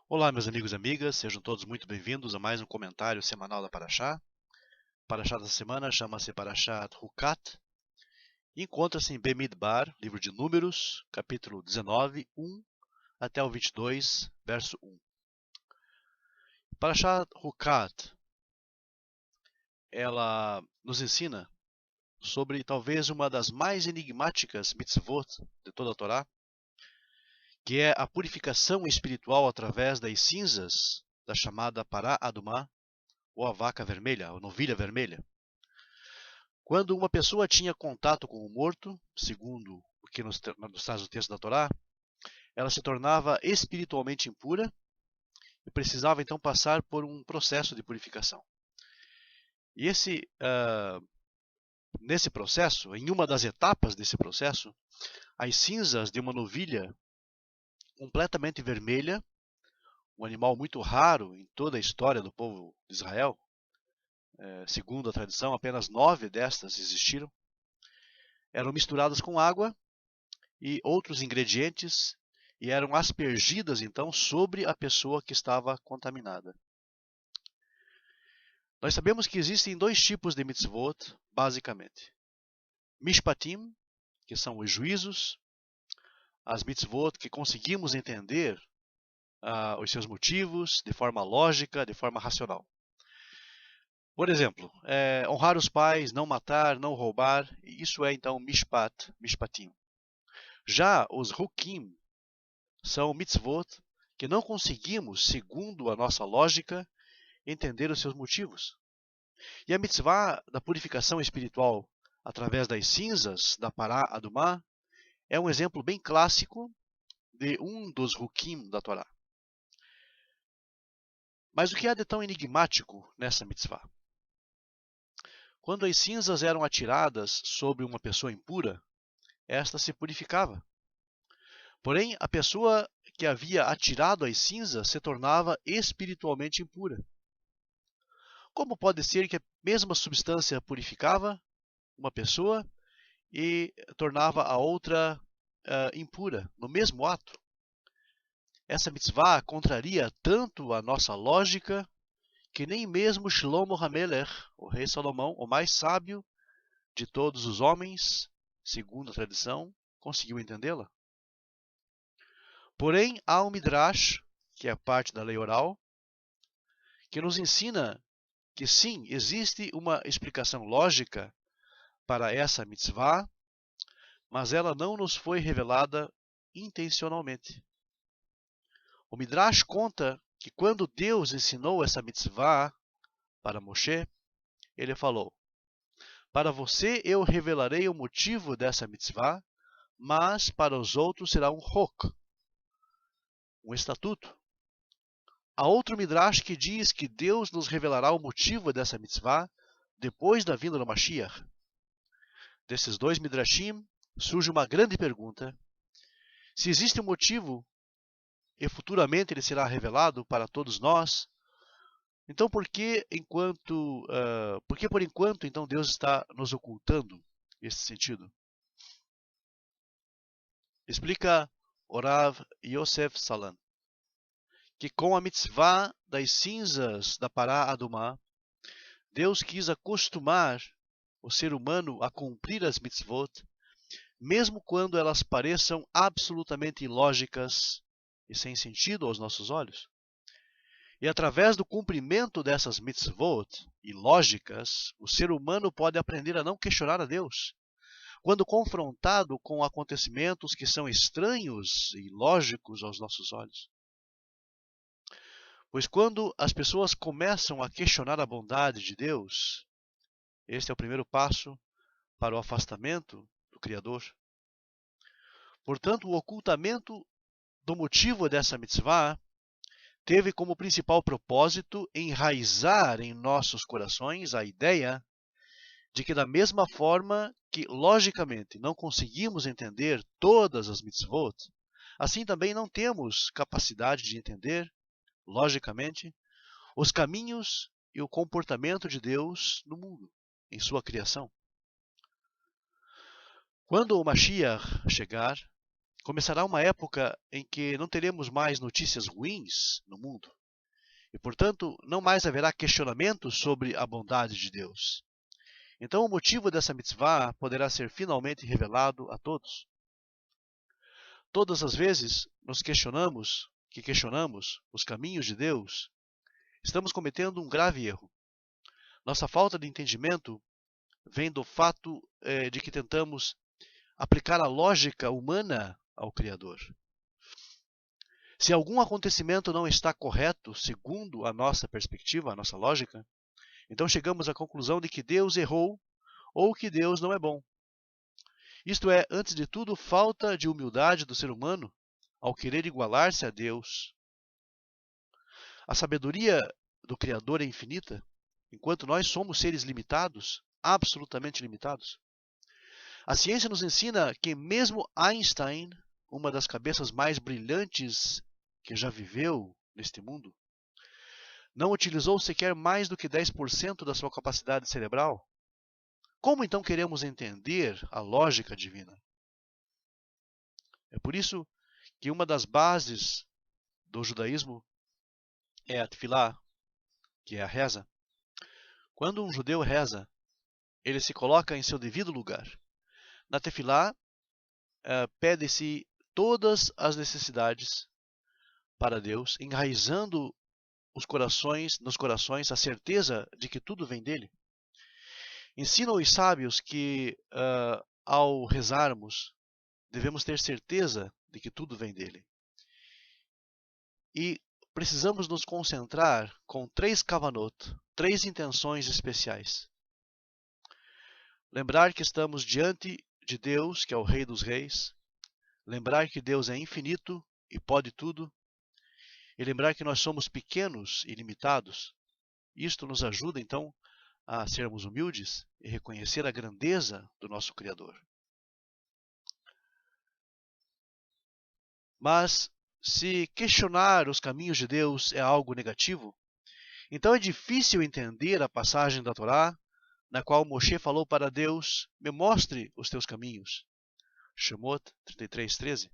Olá, meus amigos e amigas, sejam todos muito bem-vindos a mais um comentário semanal da Parashá. Parashá da semana chama-se Parashat Hukat e encontra-se em Bemidbar, livro de Números, capítulo 19, 1 até o 22, verso 1. Parashat Hukat, ela nos ensina sobre talvez uma das mais enigmáticas mitzvot de toda a Torá, que é a purificação espiritual através das cinzas da chamada Pará Adumá, ou a vaca vermelha, ou novilha vermelha. Quando uma pessoa tinha contato com o morto, segundo o que nos traz o texto da Torá, ela se tornava espiritualmente impura e precisava então passar por um processo de purificação. E nesse processo, em uma das etapas desse processo, as cinzas de uma novilha completamente vermelha, um animal muito raro em toda a história do povo de Israel, segundo a tradição, apenas 9 destas existiram, eram misturadas com água e outros ingredientes e eram aspergidas então sobre a pessoa que estava contaminada. Nós sabemos que existem dois tipos de mitzvot, basicamente. Mishpatim, que são os juízos, as mitzvot que conseguimos entender os seus motivos de forma lógica, de forma racional. Por exemplo, honrar os pais, não matar, não roubar, isso é então mishpatim. Já os hukim são mitzvot que não conseguimos, segundo a nossa lógica, entender os seus motivos. E a mitzvah da purificação espiritual através das cinzas da Pará Adumá é um exemplo bem clássico de um dos hukim da Torá. Mas o que há de tão enigmático nessa mitzvah? Quando as cinzas eram atiradas sobre uma pessoa impura, esta se purificava. Porém, a pessoa que havia atirado as cinzas se tornava espiritualmente impura. Como pode ser que a mesma substância purificava uma pessoa e tornava a outra impura no mesmo ato? Essa mitzvah contraria tanto a nossa lógica que nem mesmo Shlomo HaMelech, o rei Salomão, o mais sábio de todos os homens, segundo a tradição, conseguiu entendê-la. Porém, há um Midrash, que é parte da lei oral, que nos ensina que sim, existe uma explicação lógica para essa mitzvah, mas ela não nos foi revelada intencionalmente. O Midrash conta que quando Deus ensinou essa mitzvah para Moshe, ele falou: para você eu revelarei o motivo dessa mitzvah, mas para os outros será um hok, um estatuto. Há outro Midrash que diz que Deus nos revelará o motivo dessa mitzvah depois da vinda do Mashiach. Desses dois Midrashim surge uma grande pergunta: se existe um motivo e futuramente ele será revelado para todos nós, então por que por enquanto então Deus está nos ocultando esse sentido? Explica Orav Yosef Salan que com a mitzvah das cinzas da Pará Adumá, Deus quis acostumar o ser humano a cumprir as mitzvot, mesmo quando elas pareçam absolutamente ilógicas e sem sentido aos nossos olhos. E através do cumprimento dessas mitzvot ilógicas, o ser humano pode aprender a não questionar a Deus. Quando confrontado com acontecimentos que são estranhos e ilógicos aos nossos olhos. Pois quando as pessoas começam a questionar a bondade de Deus, este é o primeiro passo para o afastamento do Criador. Portanto, o ocultamento do motivo dessa mitzvah teve como principal propósito enraizar em nossos corações a ideia de que da mesma forma que, logicamente, não conseguimos entender todas as mitzvot, assim também não temos capacidade de entender, logicamente, os caminhos e o comportamento de Deus no mundo, em sua criação. Quando o Mashiach chegar, Começará uma época em que não teremos mais notícias ruins no mundo. E, portanto, não mais haverá questionamentos sobre a bondade de Deus. Então, o motivo dessa mitzvah poderá ser finalmente revelado a todos. Todas as vezes que questionamos os caminhos de Deus, estamos cometendo um grave erro. Nossa falta de entendimento vem do fato de que tentamos aplicar a lógica humana ao Criador. Se algum acontecimento não está correto segundo a nossa perspectiva, a nossa lógica, então chegamos à conclusão de que Deus errou ou que Deus não é bom. Isto é, antes de tudo, falta de humildade do ser humano ao querer igualar-se a Deus. A sabedoria do Criador é infinita, enquanto nós somos seres limitados, absolutamente limitados. A ciência nos ensina que mesmo Einstein, uma das cabeças mais brilhantes que já viveu neste mundo, não utilizou sequer mais do que 10% da sua capacidade cerebral. Como então queremos entender a lógica divina? É por isso que uma das bases do judaísmo é a tefilá, que é a reza. Quando um judeu reza, ele se coloca em seu devido lugar. Na tefilá, pede-se todas as necessidades para Deus, enraizando nos corações a certeza de que tudo vem dele. Ensina os sábios que, ao rezarmos, devemos ter certeza de que tudo vem dele. E precisamos nos concentrar com 3 kavanot, 3 intenções especiais. Lembrar que estamos diante de Deus, que é o Rei dos Reis. Lembrar que Deus é infinito e pode tudo. E lembrar que nós somos pequenos e limitados. Isto nos ajuda, então, a sermos humildes e reconhecer a grandeza do nosso Criador. Mas, se questionar os caminhos de Deus é algo negativo, então é difícil entender a passagem da Torá, na qual Moshe falou para Deus: me mostre os teus caminhos. Shemot 33:13.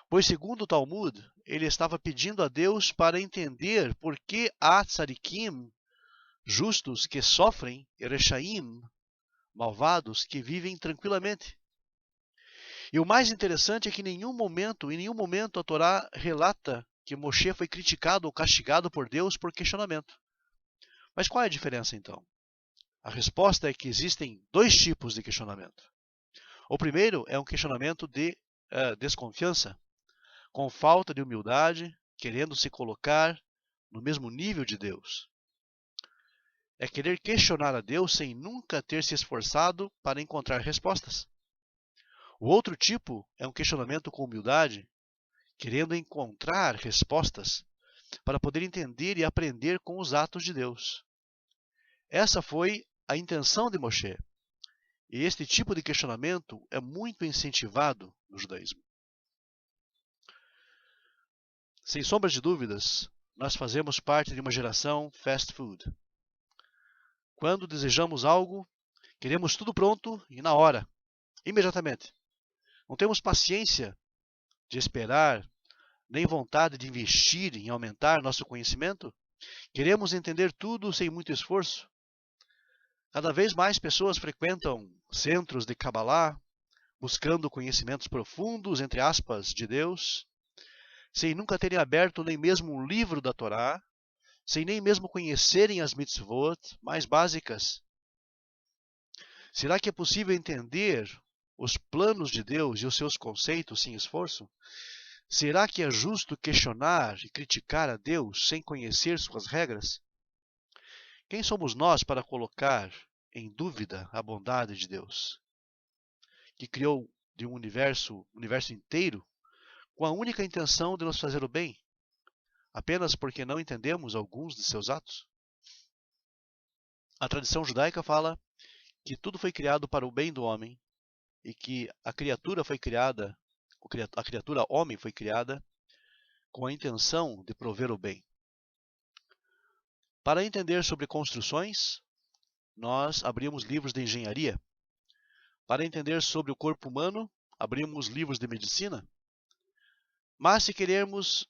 Pois, segundo o Talmud, ele estava pedindo a Deus para entender por que há tzadikim, justos, que sofrem, e reshaim, malvados, que vivem tranquilamente. E o mais interessante é que em nenhum momento a Torá relata que Moshe foi criticado ou castigado por Deus por questionamento. Mas qual é a diferença então? A resposta é que existem 2 tipos de questionamento. O primeiro é um questionamento de desconfiança, com falta de humildade, querendo se colocar no mesmo nível de Deus. É querer questionar a Deus sem nunca ter se esforçado para encontrar respostas. O outro tipo é um questionamento com humildade, querendo encontrar respostas para poder entender e aprender com os atos de Deus. Essa foi a intenção de Moshe. E este tipo de questionamento é muito incentivado no judaísmo. Sem sombra de dúvidas, nós fazemos parte de uma geração fast food. Quando desejamos algo, queremos tudo pronto e na hora, imediatamente. Não temos paciência de esperar, nem vontade de investir em aumentar nosso conhecimento. Queremos entender tudo sem muito esforço. Cada vez mais pessoas frequentam centros de Kabbalah, buscando conhecimentos profundos, entre aspas, de Deus, sem nunca terem aberto nem mesmo um livro da Torá, sem nem mesmo conhecerem as mitzvot mais básicas. Será que é possível entender os planos de Deus e os seus conceitos sem esforço? Será que é justo questionar e criticar a Deus sem conhecer suas regras? Quem somos nós para colocar em dúvida a bondade de Deus, que criou de um universo inteiro com a única intenção de nos fazer o bem, apenas porque não entendemos alguns de seus atos? A tradição judaica fala que tudo foi criado para o bem do homem e que a criatura homem foi criada com a intenção de prover o bem. Para entender sobre construções, nós abrimos livros de engenharia. Para entender sobre o corpo humano, abrimos livros de medicina, mas se queremos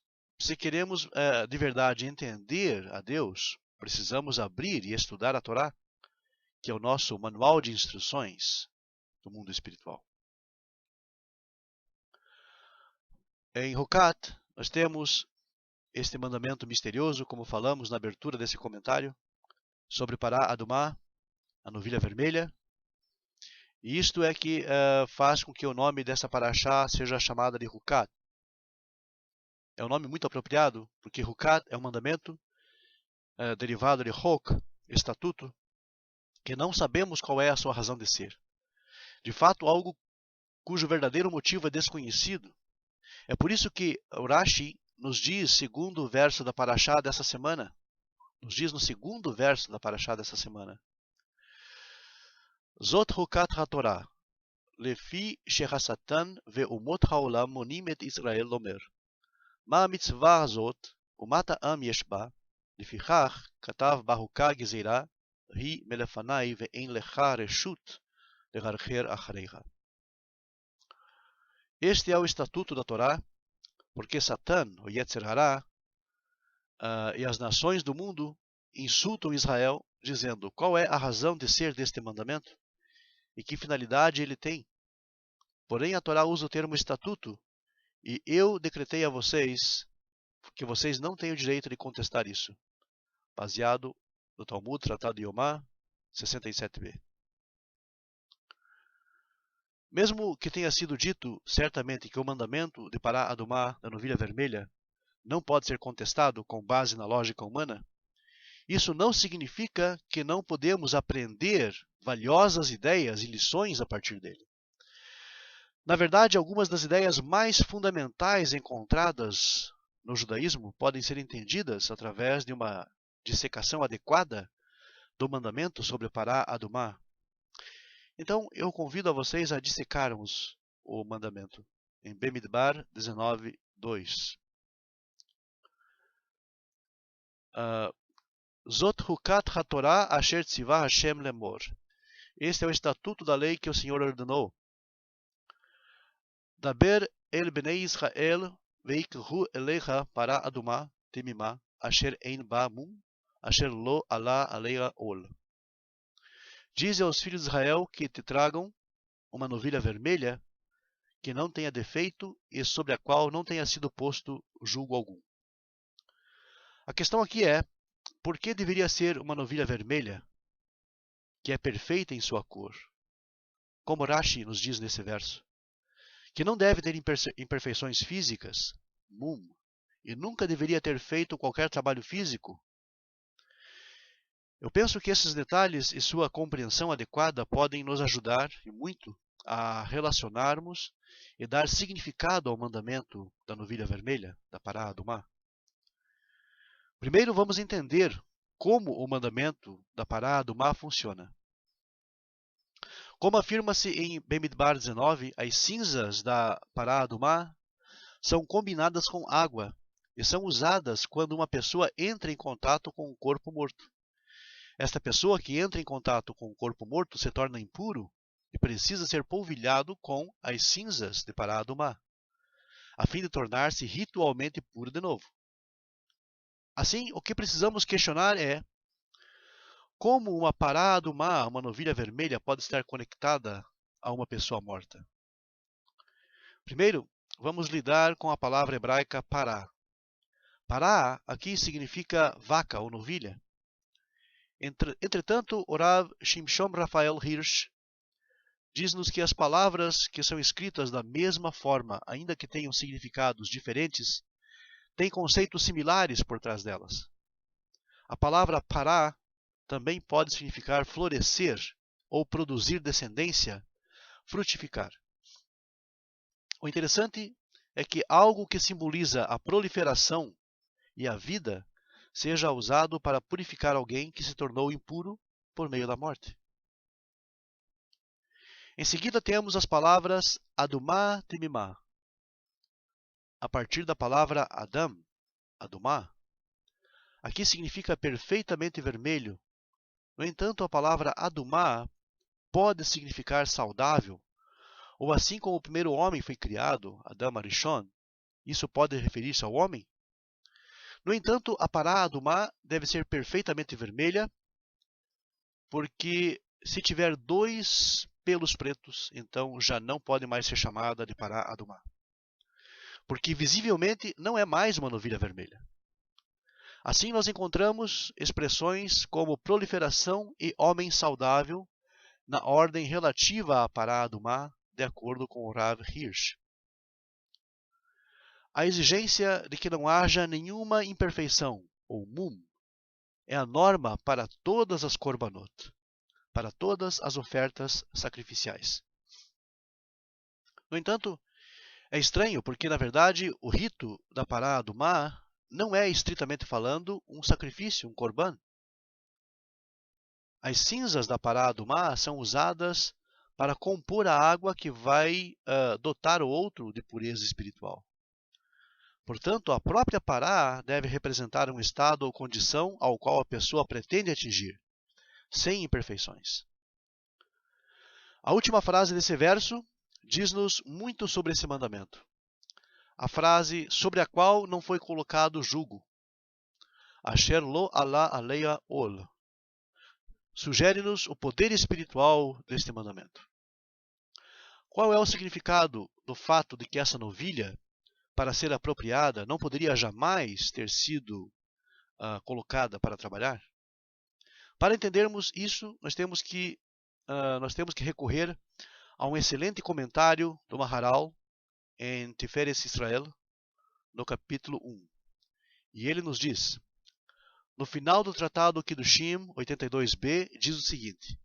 de verdade entender a Deus, precisamos abrir e estudar a Torá, que é o nosso manual de instruções do mundo espiritual. Em Hukat, nós temos este mandamento misterioso, como falamos na abertura desse comentário, sobre Pará Adumá, a novilha vermelha. E isto é que faz com que o nome dessa paraxá seja chamada de Hukat. É um nome muito apropriado, porque Hukat é um mandamento derivado de Hok, estatuto, que não sabemos qual é a sua razão de ser. De fato, algo cujo verdadeiro motivo é desconhecido. É por isso que Rashi nos diz, segundo o verso da paraxá dessa semana, Zot Hukat HaTorah, lefi shehasatan ve'umot ha'olam monim et Israel lomer. Ma ha'mitzvah hazot, u'ma ta'am yesh ba, לפיכך כתב בהוקה גזירה, היא מלפני ואין לך רשות להרחר אחריך. Este é o estatuto da Torá, porque Satã, o Yetzer Hará, e as nações do mundo insultam Israel, dizendo qual é a razão de ser deste mandamento e que finalidade ele tem. Porém, a Torá usa o termo estatuto, e eu decretei a vocês que vocês não têm o direito de contestar isso. Baseado no Talmud, Tratado de Yomá, 67b. Mesmo que tenha sido dito certamente que o mandamento de Pará Adumá, da novilha vermelha, não pode ser contestado com base na lógica humana, isso não significa que não podemos aprender valiosas ideias e lições a partir dele. Na verdade, algumas das ideias mais fundamentais encontradas no judaísmo podem ser entendidas através de uma dissecação adequada do mandamento sobre Pará Adumá. Então, eu convido a vocês a dissecarmos o mandamento em Bemidbar 19:2. Zot Hukat HaTorah Asher Tzivah Hashem Lemor. Este é o estatuto da lei que o Senhor ordenou. Daber el Bnei Israel veikhu elecha Pará Adumá Timimá Asher ein ba mum Asher lo alá aleia ol. Dize aos filhos de Israel que te tragam uma novilha vermelha que não tenha defeito e sobre a qual não tenha sido posto julgo algum. A questão aqui é, por que deveria ser uma novilha vermelha que é perfeita em sua cor? Como Rashi nos diz nesse verso, que não deve ter imperfeições físicas, mum, e nunca deveria ter feito qualquer trabalho físico. Eu penso que esses detalhes e sua compreensão adequada podem nos ajudar, e muito, a relacionarmos e dar significado ao mandamento da novilha vermelha, da Pará Adumá. Primeiro vamos entender como o mandamento da Pará Adumá funciona. Como afirma-se em Bemidbar 19, as cinzas da Pará Adumá são combinadas com água e são usadas quando uma pessoa entra em contato com um corpo morto. Esta pessoa que entra em contato com o corpo morto se torna impuro e precisa ser polvilhado com as cinzas de Pará Adumá, a fim de tornar-se ritualmente puro de novo. Assim, o que precisamos questionar é como uma Pará Adumá, uma novilha vermelha, pode estar conectada a uma pessoa morta. Primeiro, vamos lidar com a palavra hebraica pará. Pará aqui significa vaca ou novilha. Entretanto, o Rav Shimshon Raphael Hirsch diz-nos que as palavras que são escritas da mesma forma, ainda que tenham significados diferentes, têm conceitos similares por trás delas. A palavra pará também pode significar florescer ou produzir descendência, frutificar. O interessante é que algo que simboliza a proliferação e a vida seja usado para purificar alguém que se tornou impuro por meio da morte. Em seguida temos as palavras Adumá Timimá. A partir da palavra Adam, Adumá, aqui significa perfeitamente vermelho. No entanto, a palavra Adumá pode significar saudável Ou assim como o primeiro homem foi criado, Adão Arishon, isso pode referir-se ao homem? No entanto, a pará adumá deve ser perfeitamente vermelha, porque se tiver 2 pelos pretos, então já não pode mais ser chamada de pará adumá. Porque visivelmente não é mais uma novilha vermelha. Assim nós encontramos expressões como proliferação e homem saudável na ordem relativa à pará adumá, de acordo com o Rav Hirsch. A exigência de que não haja nenhuma imperfeição, ou mum, é a norma para todas as korbanot, para todas as ofertas sacrificiais. No entanto, é estranho porque, na verdade, o rito da pará adumá não é, estritamente falando, um sacrifício, um korban. As cinzas da pará adumá são usadas para compor a água que vai dotar o outro de pureza espiritual. Portanto, a própria pará deve representar um estado ou condição ao qual a pessoa pretende atingir, sem imperfeições. A última frase desse verso diz-nos muito sobre esse mandamento. A frase sobre a qual não foi colocado jugo. Asher lo alá aleia ol. Sugere-nos o poder espiritual deste mandamento. Qual é o significado do fato de que essa novilha, para ser apropriada, não poderia jamais ter sido colocada para trabalhar? Para entendermos isso, nós temos que recorrer a um excelente comentário do Maharal em Tiferes Israel, no capítulo 1. E ele nos diz, no final do tratado Kiddushim 82b, diz o seguinte: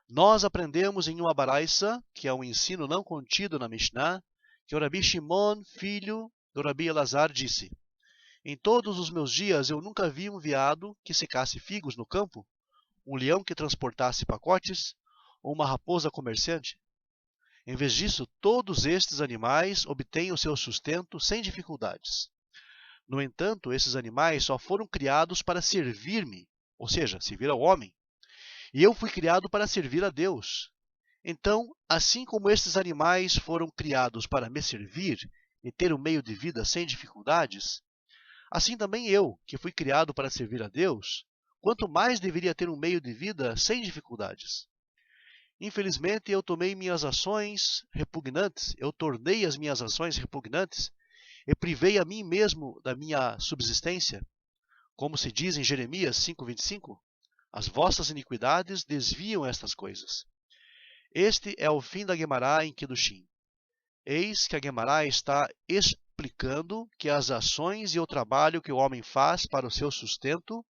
nós aprendemos em uma baraisa, que é um ensino não contido na Mishnah, que o Rabi Shimon, filho do Rabi Elazar, disse: em todos os meus dias eu nunca vi um veado que secasse figos no campo, um leão que transportasse pacotes, ou uma raposa comerciante. Em vez disso, todos estes animais obtêm o seu sustento sem dificuldades. No entanto, esses animais só foram criados para servir-me, ou seja, servir ao homem. E eu fui criado para servir a Deus. Então, assim como estes animais foram criados para me servir e ter um meio de vida sem dificuldades, assim também eu, que fui criado para servir a Deus, quanto mais deveria ter um meio de vida sem dificuldades. Infelizmente, eu tornei as minhas ações repugnantes e privei a mim mesmo da minha subsistência. Como se diz em Jeremias 5:25, as vossas iniquidades desviam estas coisas. Este é o fim da Guemará em Kiddushim. Eis que a Guemará está explicando que as ações e o trabalho que o homem faz para o seu sustento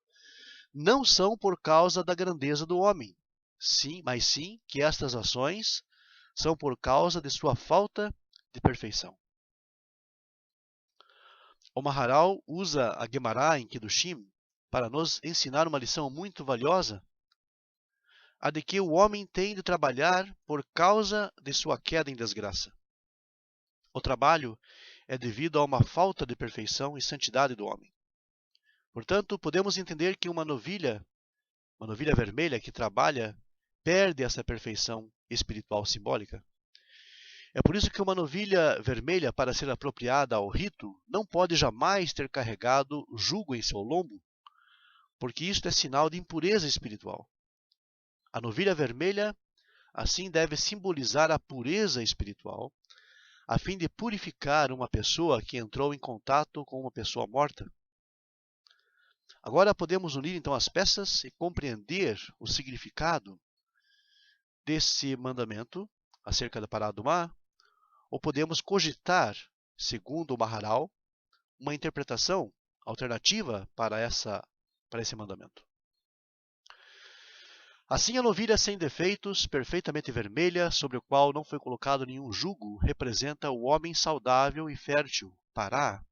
não são por causa da grandeza do homem, mas sim que estas ações são por causa de sua falta de perfeição. O Maharal usa a Guemará em Kiddushim para nos ensinar uma lição muito valiosa, a de que o homem tem de trabalhar por causa de sua queda em desgraça. O trabalho é devido a uma falta de perfeição e santidade do homem. Portanto, podemos entender que uma novilha vermelha que trabalha, perde essa perfeição espiritual simbólica. É por isso que uma novilha vermelha, para ser apropriada ao rito, não pode jamais ter carregado jugo em seu lombo, porque isto é sinal de impureza espiritual. A novilha vermelha, assim, deve simbolizar a pureza espiritual, a fim de purificar uma pessoa que entrou em contato com uma pessoa morta. Agora podemos unir então as peças e compreender o significado desse mandamento acerca da pará adumá, ou podemos cogitar, segundo o Maharal, uma interpretação alternativa para esse mandamento. Assim, a novilha sem defeitos, perfeitamente vermelha, sobre o qual não foi colocado nenhum jugo, representa o homem saudável e fértil, pará,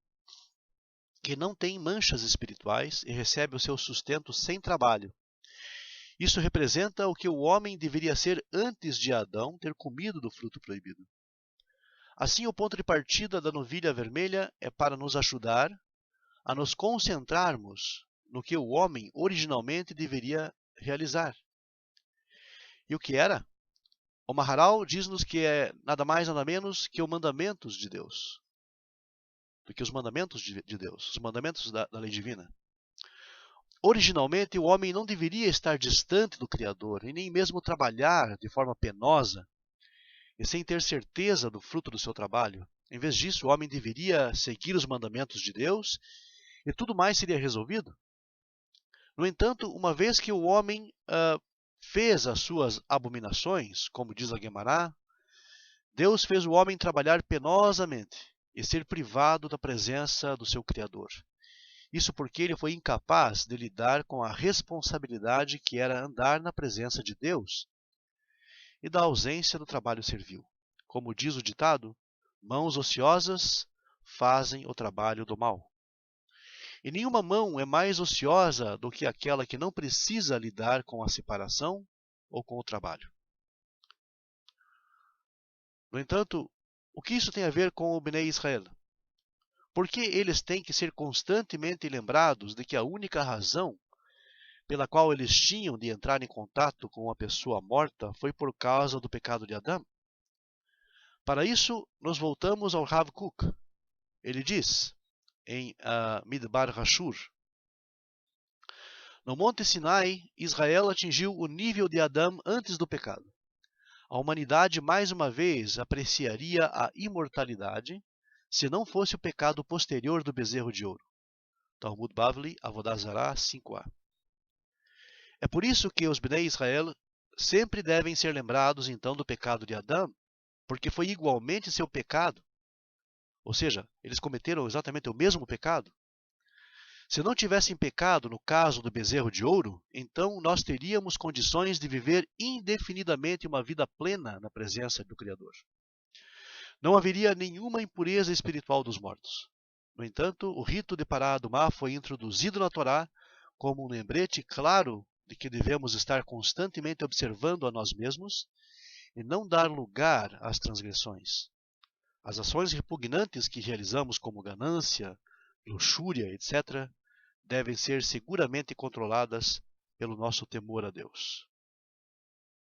que não tem manchas espirituais e recebe o seu sustento sem trabalho. Isso representa o que o homem deveria ser antes de Adão ter comido do fruto proibido. Assim, o ponto de partida da novilha vermelha é para nos ajudar a nos concentrarmos no que o homem originalmente deveria realizar. E o que era? O Maharal diz-nos que é nada mais, nada menos que os mandamentos de Deus. Do que os mandamentos de Deus, os mandamentos da lei divina. Originalmente, o homem não deveria estar distante do Criador e nem mesmo trabalhar de forma penosa e sem ter certeza do fruto do seu trabalho. Em vez disso, o homem deveria seguir os mandamentos de Deus e tudo mais seria resolvido. No entanto, uma vez que o homem fez as suas abominações, como diz a Guemará, Deus fez o homem trabalhar penosamente e ser privado da presença do seu Criador. Isso porque ele foi incapaz de lidar com a responsabilidade que era andar na presença de Deus e da ausência do trabalho servil. Como diz o ditado, mãos ociosas fazem o trabalho do mal. E nenhuma mão é mais ociosa do que aquela que não precisa lidar com a separação ou com o trabalho. No entanto, o que isso tem a ver com o Bnei Israel? Por que eles têm que ser constantemente lembrados de que a única razão pela qual eles tinham de entrar em contato com uma pessoa morta foi por causa do pecado de Adão? Para isso, nos voltamos ao Rav Kook. Ele diz, em Midbar Hashur, no Monte Sinai, Israel atingiu o nível de Adão antes do pecado. A humanidade mais uma vez apreciaria a imortalidade se não fosse o pecado posterior do bezerro de ouro. Talmud Bavli, Avodah Zarah 5a. É por isso que os Bnei Israel sempre devem ser lembrados então do pecado de Adão, porque foi igualmente seu pecado. Ou seja, eles cometeram exatamente o mesmo pecado. Se não tivessem pecado no caso do bezerro de ouro, então nós teríamos condições de viver indefinidamente uma vida plena na presença do Criador. Não haveria nenhuma impureza espiritual dos mortos. No entanto, o rito de Pará Adumá foi introduzido na Torá como um lembrete claro de que devemos estar constantemente observando a nós mesmos e não dar lugar às transgressões. As ações repugnantes que realizamos, como ganância, luxúria, etc., devem ser seguramente controladas pelo nosso temor a Deus.